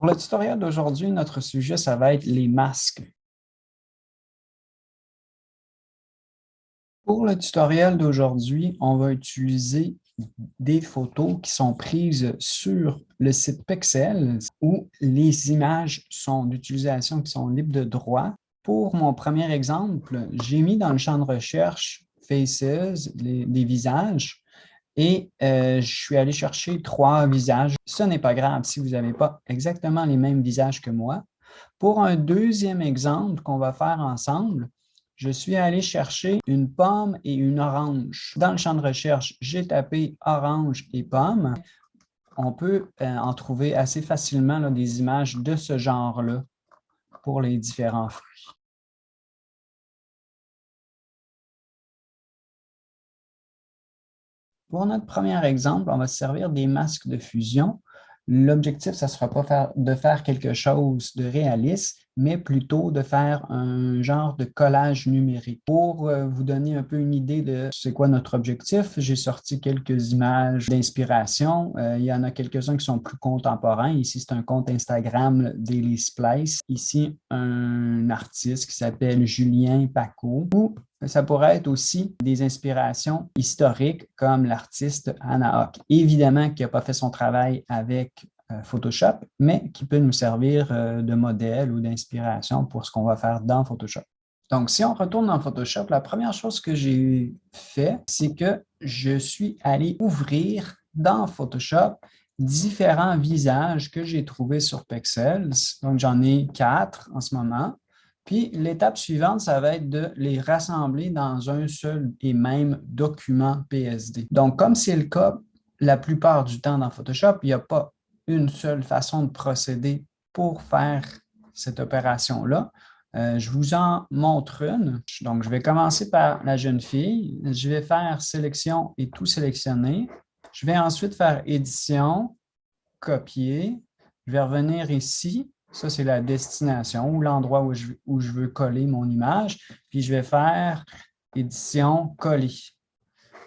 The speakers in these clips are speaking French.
Pour le tutoriel d'aujourd'hui, notre sujet, ça va être les masques. Pour le tutoriel d'aujourd'hui, on va utiliser des photos qui sont prises sur le site Pexels où les images sont d'utilisation qui sont libres de droit. Pour mon premier exemple, j'ai mis dans le champ de recherche Faces, des visages, et je suis allé chercher 3 visages. Ce n'est pas grave si vous n'avez pas exactement les mêmes visages que moi. Pour un deuxième exemple qu'on va faire ensemble, je suis allé chercher une pomme et une orange. Dans le champ de recherche, j'ai tapé orange et pomme. On peut en trouver assez facilement là, des images de ce genre-là pour les différents fruits. Pour notre premier exemple, on va se servir des masques de fusion. L'objectif, ça ne sera pas de faire quelque chose de réaliste, mais plutôt de faire un genre de collage numérique. Pour vous donner un peu une idée de c'est quoi notre objectif, j'ai sorti quelques images d'inspiration. Il y en a quelques-uns qui sont plus contemporains. Ici, c'est un compte Instagram Daily Splice. Ici, un artiste qui s'appelle Julien Paco. Ça pourrait être aussi des inspirations historiques comme l'artiste Anna Hock. Évidemment qui n'a pas fait son travail avec Photoshop, mais qui peut nous servir de modèle ou d'inspiration pour ce qu'on va faire dans Photoshop. Donc, si on retourne dans Photoshop, la première chose que j'ai fait, c'est que je suis allé ouvrir dans Photoshop différents visages que j'ai trouvés sur Pexels. Donc, j'en ai 4 en ce moment. Puis l'étape suivante, ça va être de les rassembler dans un seul et même document PSD. Donc, comme c'est le cas la plupart du temps dans Photoshop, il n'y a pas une seule façon de procéder pour faire cette opération-là. Je vous en montre une. Donc, je vais commencer par la jeune fille. Je vais faire sélection et tout sélectionner. Je vais ensuite faire édition, copier. Je vais revenir ici. Ça, c'est la destination ou l'endroit où je veux coller mon image. Puis, je vais faire édition, coller.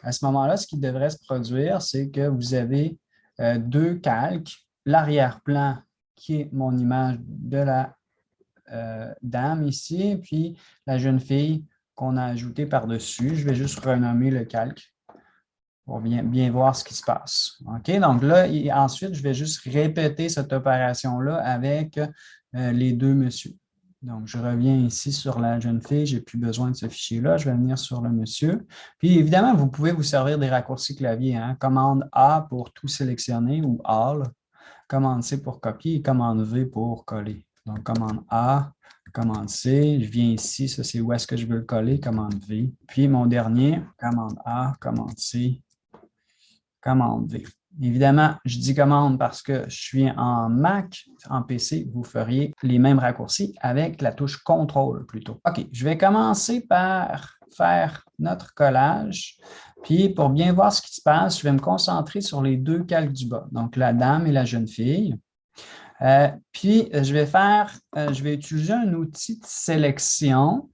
À ce moment-là, ce qui devrait se produire, c'est que vous avez deux calques. L'arrière-plan, qui est mon image de la dame ici, puis la jeune fille qu'on a ajoutée par-dessus. Je vais juste renommer le calque pour bien voir ce qui se passe. OK? Donc là, ensuite, je vais juste répéter cette opération-là avec les deux messieurs. Donc, je reviens ici sur la jeune fille. Je n'ai plus besoin de ce fichier-là. Je vais venir sur le monsieur. Puis, évidemment, vous pouvez vous servir des raccourcis clavier. Hein? Commande A pour tout sélectionner ou All. Commande C pour copier et commande V pour coller. Donc, commande A, commande C. Je viens ici. Ça, c'est où est-ce que je veux le coller. Commande V. Puis, mon dernier, commande A, commande C, commande V. Évidemment, je dis commande parce que je suis en Mac, en PC, vous feriez les mêmes raccourcis avec la touche contrôle plutôt. OK, je vais commencer par faire notre collage. Puis, pour bien voir ce qui se passe, je vais me concentrer sur les deux calques du bas, donc la dame et la jeune fille. Puis, je vais utiliser un outil de sélection.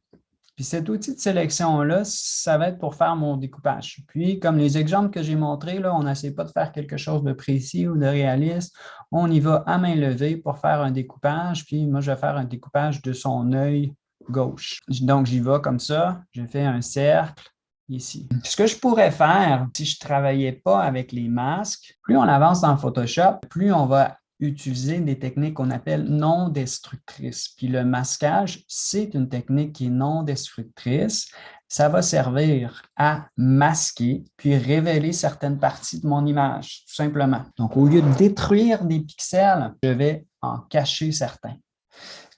Puis cet outil de sélection-là, ça va être pour faire mon découpage. Puis, comme les exemples que j'ai montrés, là, on n'essaie pas de faire quelque chose de précis ou de réaliste. On y va à main levée pour faire un découpage. Puis, moi, je vais faire un découpage de son œil gauche. Donc, j'y vais comme ça. Je fais un cercle ici. Ce que je pourrais faire, si je ne travaillais pas avec les masques, plus on avance dans Photoshop, plus on va utiliser des techniques qu'on appelle non destructrices. Puis le masquage, c'est une technique qui est non destructrice. Ça va servir à masquer puis révéler certaines parties de mon image, tout simplement. Donc, au lieu de détruire des pixels, je vais en cacher certains.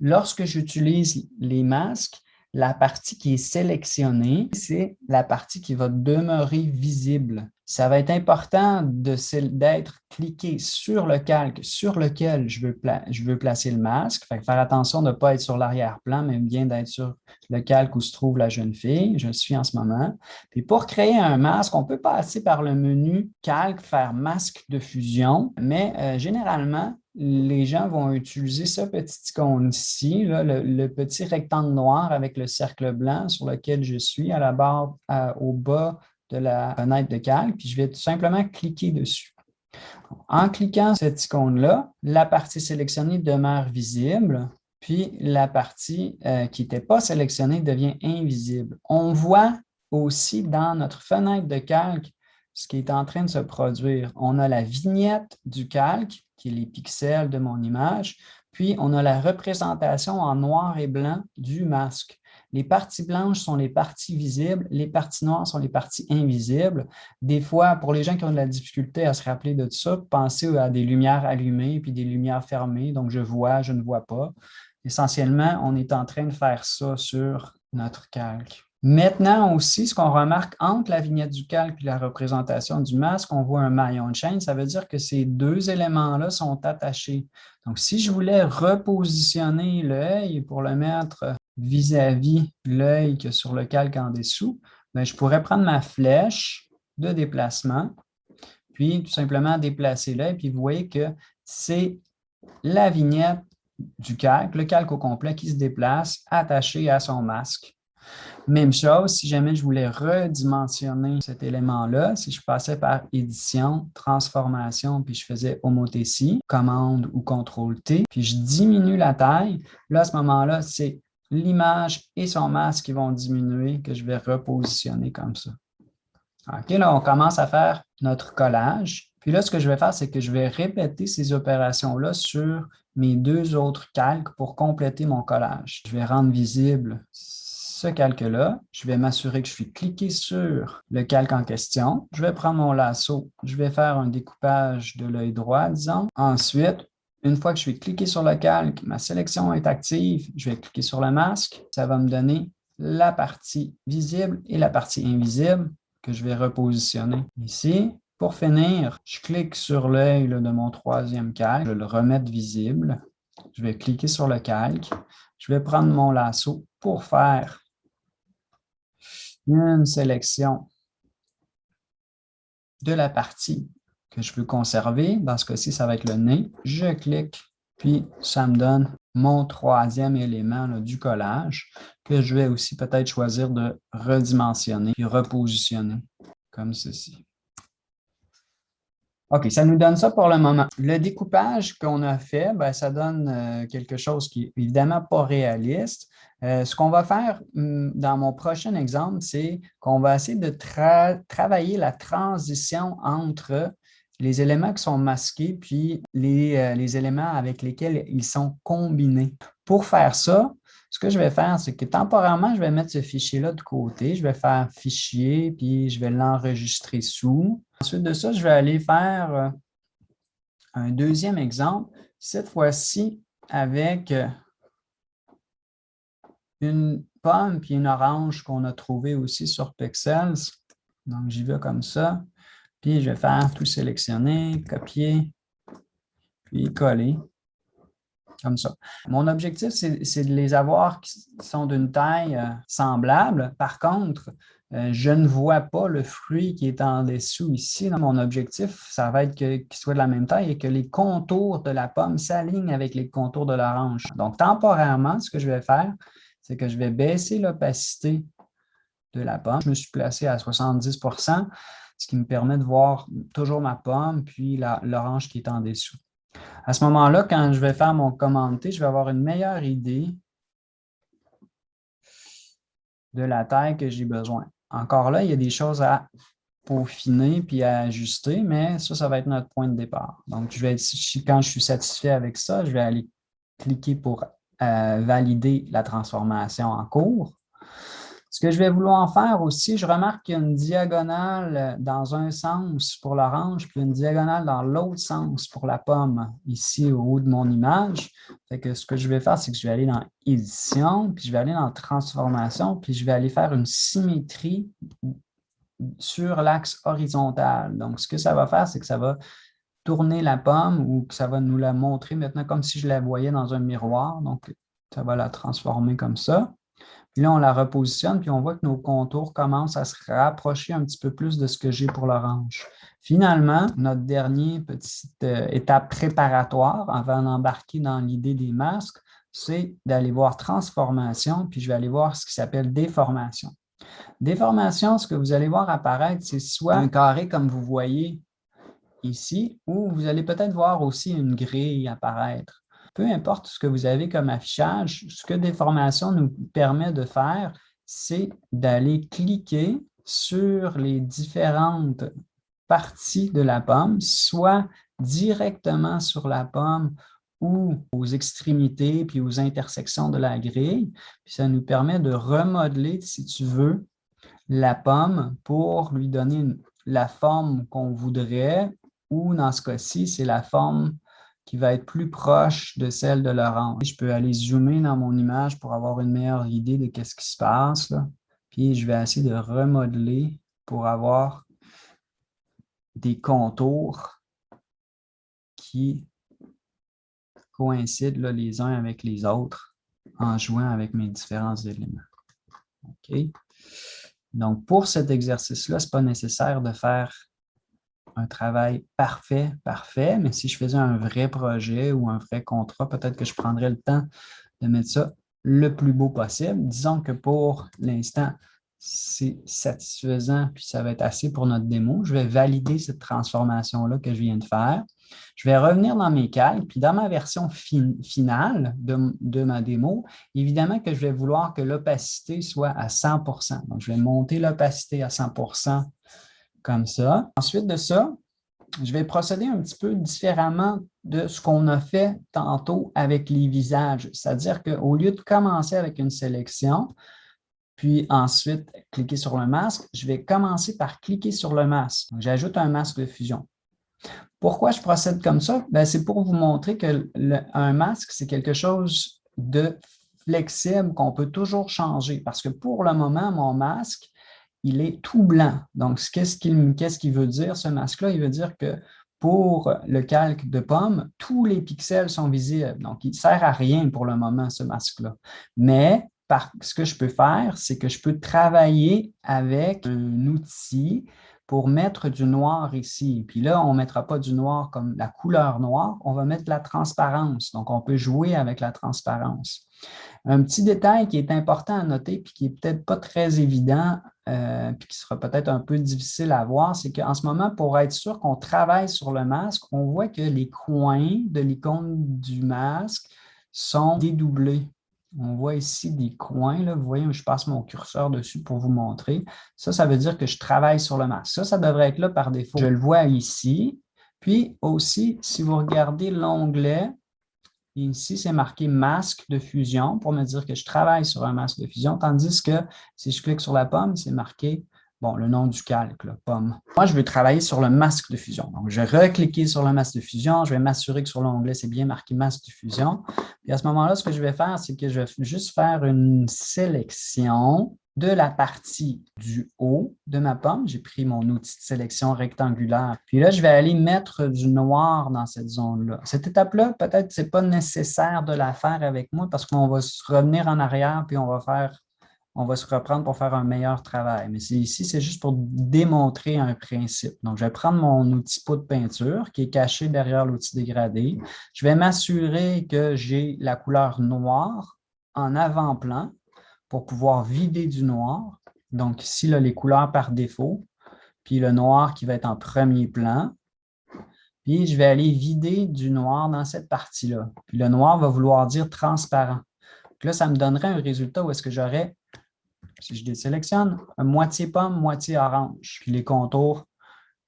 Lorsque j'utilise les masques, la partie qui est sélectionnée, c'est la partie qui va demeurer visible. Ça va être important d'être cliqué sur le calque sur lequel je veux placer le masque. Fait que faire attention de ne pas être sur l'arrière-plan, mais bien d'être sur le calque où se trouve la jeune fille. Je suis en ce moment. Puis pour créer un masque, on peut passer par le menu calque, faire masque de fusion, mais généralement, les gens vont utiliser ce petit icône ici, là, le petit rectangle noir avec le cercle blanc sur lequel je suis à la barre au bas de la fenêtre de calque, puis je vais tout simplement cliquer dessus. En cliquant sur cette icône-là, la partie sélectionnée demeure visible, puis la partie qui n'était pas sélectionnée devient invisible. On voit aussi dans notre fenêtre de calque ce qui est en train de se produire. On a la vignette du calque, qui est les pixels de mon image, puis on a la représentation en noir et blanc du masque. Les parties blanches sont les parties visibles, les parties noires sont les parties invisibles. Des fois, pour les gens qui ont de la difficulté à se rappeler de tout ça, pensez à des lumières allumées puis des lumières fermées. Donc, je vois, je ne vois pas. Essentiellement, on est en train de faire ça sur notre calque. Maintenant aussi, ce qu'on remarque entre la vignette du calque et la représentation du masque, on voit un maillon de chaîne. Ça veut dire que ces deux éléments-là sont attachés. Donc, si je voulais repositionner l'œil pour le mettre vis-à-vis l'œil que sur le calque en dessous, bien, je pourrais prendre ma flèche de déplacement, puis tout simplement déplacer l'œil, puis vous voyez que c'est la vignette du calque, le calque au complet qui se déplace, attaché à son masque. Même chose, si jamais je voulais redimensionner cet élément-là, si je passais par édition, transformation, puis je faisais homothétie, commande ou CTRL-T, puis je diminue la taille, là, à ce moment-là, c'est l'image et son masque qui vont diminuer, que je vais repositionner comme ça. OK, là, on commence à faire notre collage. Puis là, ce que je vais faire, c'est que je vais répéter ces opérations-là sur mes deux autres calques pour compléter mon collage. Je vais rendre visible ce calque-là. Je vais m'assurer que je suis cliqué sur le calque en question. Je vais prendre mon lasso. Je vais faire un découpage de l'œil droit, disons. Ensuite, une fois que je suis cliqué sur le calque, ma sélection est active. Je vais cliquer sur le masque. Ça va me donner la partie visible et la partie invisible que je vais repositionner ici. Pour finir, je clique sur l'œil de mon troisième calque, je vais le remettre visible. Je vais cliquer sur le calque. Je vais prendre mon lasso pour faire une sélection de la partie que je veux conserver. Dans ce cas-ci, ça va être le nez. Je clique, puis ça me donne mon troisième élément là, du collage que je vais aussi peut-être choisir de redimensionner puis repositionner comme ceci. OK, ça nous donne ça pour le moment. Le découpage qu'on a fait, bien, ça donne quelque chose qui n'est évidemment pas réaliste. Ce qu'on va faire dans mon prochain exemple, c'est qu'on va essayer de travailler la transition entre les éléments qui sont masqués puis les éléments avec lesquels ils sont combinés. Pour faire ça, ce que je vais faire, c'est que temporairement, je vais mettre ce fichier-là de côté. Je vais faire fichier, puis je vais l'enregistrer sous. Ensuite de ça, je vais aller faire un deuxième exemple, cette fois-ci avec une pomme puis une orange qu'on a trouvé aussi sur Pexels. Donc, j'y vais comme ça. Puis, je vais faire tout sélectionner, copier, puis coller. Comme ça. Mon objectif, c'est de les avoir qui sont d'une taille semblable. Par contre, je ne vois pas le fruit qui est en dessous ici. Donc, mon objectif, ça va être qu'il soit de la même taille et que les contours de la pomme s'alignent avec les contours de l'orange. Donc, temporairement, ce que je vais faire, c'est que je vais baisser l'opacité de la pomme. Je me suis placé à 70 %, ce qui me permet de voir toujours ma pomme puis l'orange qui est en dessous. À ce moment-là, quand je vais faire mon commenter, je vais avoir une meilleure idée de la taille que j'ai besoin. Encore là, il y a des choses à peaufiner puis à ajuster, mais ça va être notre point de départ. Donc, quand je suis satisfait avec ça, je vais aller cliquer pour valider la transformation en cours. Ce que je vais vouloir faire aussi, je remarque qu'il y a une diagonale dans un sens pour l'orange, puis une diagonale dans l'autre sens pour la pomme, ici au haut de mon image. Fait que ce que je vais faire, c'est que je vais aller dans Édition, puis je vais aller dans Transformation, puis je vais aller faire une symétrie sur l'axe horizontal. Donc, ce que ça va faire, c'est que ça va tourner la pomme ou que ça va nous la montrer maintenant comme si je la voyais dans un miroir. Donc, ça va la transformer comme ça. Puis là, on la repositionne, puis on voit que nos contours commencent à se rapprocher un petit peu plus de ce que j'ai pour l'orange. Finalement, notre dernière petite étape préparatoire avant d'embarquer dans l'idée des masques, c'est d'aller voir transformation, puis je vais aller voir ce qui s'appelle déformation. Déformation, ce que vous allez voir apparaître, c'est soit un carré comme vous voyez ici, où vous allez peut-être voir aussi une grille apparaître. Peu importe ce que vous avez comme affichage, ce que Déformation nous permet de faire, c'est d'aller cliquer sur les différentes parties de la pomme, soit directement sur la pomme ou aux extrémités puis aux intersections de la grille. Puis ça nous permet de remodeler, si tu veux, la pomme pour lui donner la forme qu'on voudrait, ou dans ce cas-ci, c'est la forme qui va être plus proche de celle de l'orange. Je peux aller zoomer dans mon image pour avoir une meilleure idée de ce qui se passe, là. Puis je vais essayer de remodeler pour avoir des contours qui coïncident là, les uns avec les autres en jouant avec mes différents éléments. OK? Donc, pour cet exercice-là, ce n'est pas nécessaire de faire un travail parfait, mais si je faisais un vrai projet ou un vrai contrat, peut-être que je prendrais le temps de mettre ça le plus beau possible. Disons que pour l'instant, c'est satisfaisant, puis ça va être assez pour notre démo. Je vais valider cette transformation-là que je viens de faire. Je vais revenir dans mes calques, puis dans ma version finale de ma démo, évidemment que je vais vouloir que l'opacité soit à 100%. Donc, je vais monter l'opacité à 100% comme ça. Ensuite de ça, je vais procéder un petit peu différemment de ce qu'on a fait tantôt avec les visages. C'est-à-dire qu'au lieu de commencer avec une sélection, puis ensuite cliquer sur le masque, je vais commencer par cliquer sur le masque. J'ajoute un masque de fusion. Pourquoi je procède comme ça? C'est pour vous montrer qu'un masque, c'est quelque chose de flexible qu'on peut toujours changer. Parce que pour le moment, mon masque, il est tout blanc. Donc, qu'est-ce qu'il veut dire, ce masque-là? Il veut dire que pour le calque de pomme, tous les pixels sont visibles. Donc, il ne sert à rien pour le moment, ce masque-là. Mais ce que je peux faire, c'est que je peux travailler avec un outil pour mettre du noir ici. Puis là, on ne mettra pas du noir comme la couleur noire, on va mettre de la transparence. Donc, on peut jouer avec la transparence. Un petit détail qui est important à noter puis qui n'est peut-être pas très évident, puis qui sera peut-être un peu difficile à voir, c'est qu'en ce moment, pour être sûr qu'on travaille sur le masque, on voit que les coins de l'icône du masque sont dédoublés. On voit ici des coins, là, vous voyez, je passe mon curseur dessus pour vous montrer. Ça veut dire que je travaille sur le masque. Ça devrait être là par défaut. Je le vois ici. Puis aussi, si vous regardez l'onglet, ici, c'est marqué masque de fusion pour me dire que je travaille sur un masque de fusion, tandis que si je clique sur la pomme, c'est marqué, bon, le nom du calque, la pomme. Moi, je veux travailler sur le masque de fusion. Donc, je vais recliquer sur le masque de fusion. Je vais m'assurer que sur l'onglet, c'est bien marqué masque de fusion. Puis à ce moment-là, ce que je vais faire, c'est que je vais juste faire une sélection de la partie du haut de ma pomme. J'ai pris mon outil de sélection rectangulaire. Puis là, je vais aller mettre du noir dans cette zone-là. Cette étape-là, peut-être, ce n'est pas nécessaire de la faire avec moi parce qu'on va se revenir en arrière puis on va se reprendre pour faire un meilleur travail. Mais ici, c'est juste pour démontrer un principe. Donc, je vais prendre mon outil pot de peinture qui est caché derrière l'outil dégradé. Je vais m'assurer que j'ai la couleur noire en avant-plan pour pouvoir vider du noir. Donc, ici, là, les couleurs par défaut, puis le noir qui va être en premier plan. Puis, je vais aller vider du noir dans cette partie-là. Puis, le noir va vouloir dire transparent. Puis là, ça me donnerait un résultat où est-ce que j'aurais, si je désélectionne, un moitié pomme, moitié orange. Puis, les contours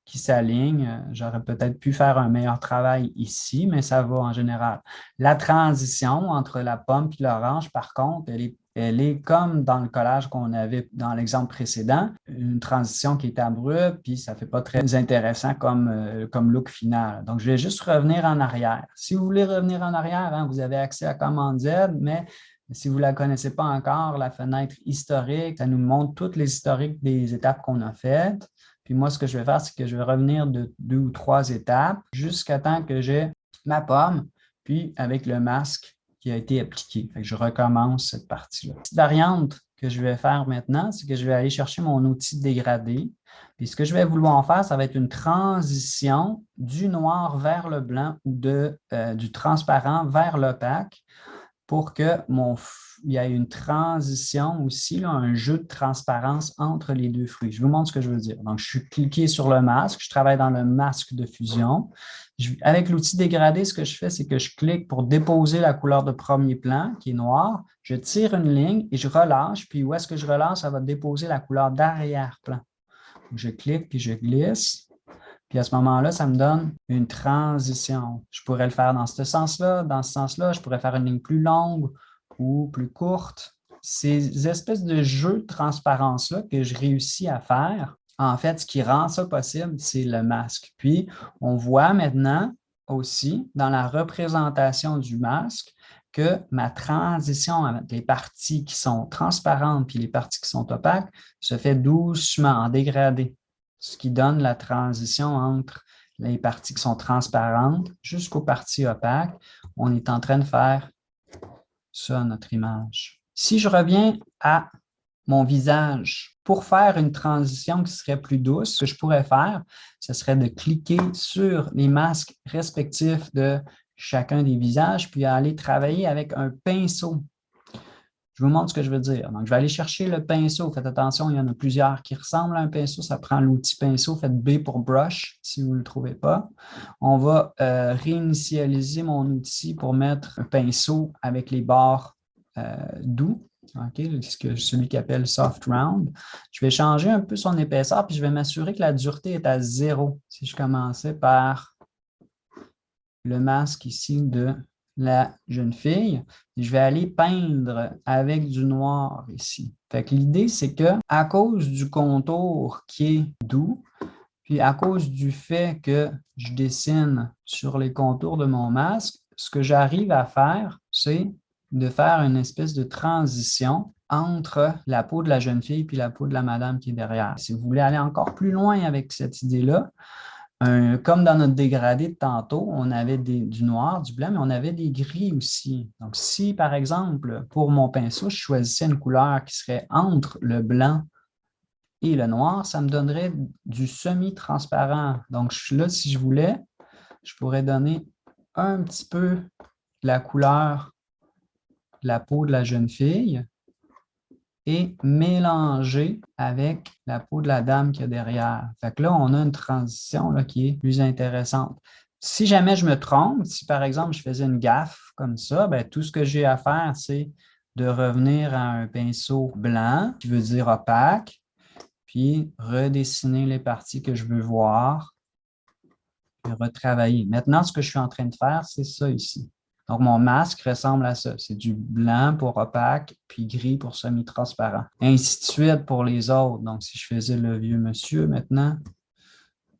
qui s'alignent, j'aurais peut-être pu faire un meilleur travail ici, mais ça va en général. La transition entre la pomme et l'orange, par contre, elle est comme dans le collage qu'on avait dans l'exemple précédent, une transition qui est abrupte, puis ça ne fait pas très intéressant comme look final. Donc, je vais juste revenir en arrière. Si vous voulez revenir en arrière, hein, vous avez accès à Commande Z, mais si vous ne la connaissez pas encore, la fenêtre historique, ça nous montre toutes les historiques des étapes qu'on a faites. Puis moi, ce que je vais faire, c'est que je vais revenir de 2 ou 3 étapes jusqu'à temps que j'ai ma pomme, puis avec le masque qui a été appliqué. Fait que je recommence cette partie-là. La petite variante que je vais faire maintenant, c'est que je vais aller chercher mon outil dégradé. Puis ce que je vais vouloir faire, ça va être une transition du noir vers le blanc ou du transparent vers l'opaque pour que il y ait une transition aussi, là, un jeu de transparence entre les deux fruits. Je vous montre ce que je veux dire. Donc, je suis cliqué sur le masque, je travaille dans le masque de fusion. Avec l'outil dégradé, ce que je fais, c'est que je clique pour déposer la couleur de premier plan, qui est noire. Je tire une ligne et je relâche. Puis où est-ce que je relâche? Ça va déposer la couleur d'arrière-plan. Je clique puis je glisse. Puis à ce moment-là, ça me donne une transition. Je pourrais le faire dans ce sens-là, dans ce sens-là. Je pourrais faire une ligne plus longue ou plus courte. Ces espèces de jeux de transparence-là que je réussis à faire, en fait, ce qui rend ça possible, c'est le masque. Puis, on voit maintenant aussi dans la représentation du masque que ma transition avec les parties qui sont transparentes puis les parties qui sont opaques se fait doucement, en dégradé, ce qui donne la transition entre les parties qui sont transparentes jusqu'aux parties opaques. On est en train de faire ça, notre image. Si je reviens à mon visage, pour faire une transition qui serait plus douce, ce que je pourrais faire, ce serait de cliquer sur les masques respectifs de chacun des visages, puis aller travailler avec un pinceau. Je vous montre ce que je veux dire. Donc, je vais aller chercher le pinceau. Faites attention, il y en a plusieurs qui ressemblent à un pinceau. Ça prend l'outil pinceau. Faites B pour brush si vous ne le trouvez pas. On va réinitialiser mon outil pour mettre un pinceau avec les bords doux. Okay, celui qui appelle Soft Round. Je vais changer un peu son épaisseur, puis je vais m'assurer que la dureté est à 0. Si je commençais par le masque ici de la jeune fille, je vais aller peindre avec du noir ici. Fait que l'idée, c'est que à cause du contour qui est doux, puis à cause du fait que je dessine sur les contours de mon masque, ce que j'arrive à faire, c'est de faire une espèce de transition entre la peau de la jeune fille puis la peau de la madame qui est derrière. Si vous voulez aller encore plus loin avec cette idée-là, comme dans notre dégradé de tantôt, on avait du noir, du blanc, mais on avait des gris aussi. Donc, si, par exemple, pour mon pinceau, je choisissais une couleur qui serait entre le blanc et le noir, ça me donnerait du semi-transparent. Donc, là, si je voulais, je pourrais donner un petit peu la couleur de la peau de la jeune fille et mélanger avec la peau de la dame qu'il y a derrière. Fait que là, on a une transition là, qui est plus intéressante. Si jamais je me trompe, si par exemple je faisais une gaffe comme ça, bien, tout ce que j'ai à faire, c'est de revenir à un pinceau blanc, qui veut dire opaque, puis redessiner les parties que je veux voir, puis retravailler. Maintenant, ce que je suis en train de faire, c'est ça ici. Donc, mon masque ressemble à ça. C'est du blanc pour opaque, puis gris pour semi-transparent. Ainsi de suite pour les autres. Donc, si je faisais le vieux monsieur maintenant,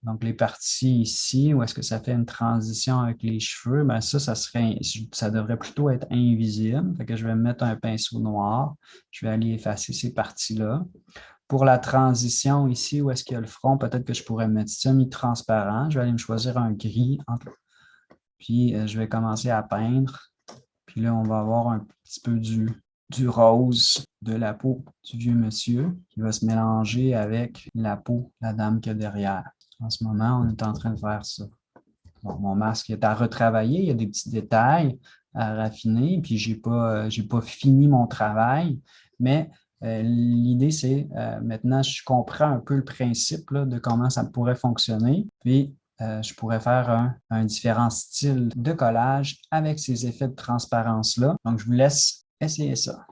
donc les parties ici, où est-ce que ça fait une transition avec les cheveux, bien ça devrait plutôt être invisible. Fait que je vais mettre un pinceau noir. Je vais aller effacer ces parties-là. Pour la transition ici, où est-ce qu'il y a le front, peut-être que je pourrais mettre semi-transparent. Je vais aller me choisir un gris puis, je vais commencer à peindre. Puis là, on va avoir un petit peu du rose de la peau du vieux monsieur qui va se mélanger avec la peau de la dame qu'il y a derrière. En ce moment, on est en train de faire ça. Bon, mon masque est à retravailler. Il y a des petits détails à raffiner. Puis, je n'ai pas fini mon travail. Mais l'idée, c'est maintenant, je comprends un peu le principe là, de comment ça pourrait fonctionner. Puis, je pourrais faire un différent style de collage avec ces effets de transparence-là. Donc, je vous laisse essayer ça.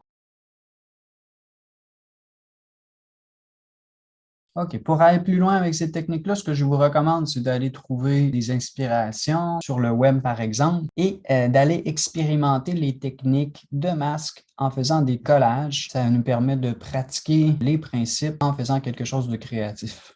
OK. Pour aller plus loin avec ces techniques-là, ce que je vous recommande, c'est d'aller trouver des inspirations sur le web, par exemple, et d'aller expérimenter les techniques de masque en faisant des collages. Ça nous permet de pratiquer les principes en faisant quelque chose de créatif.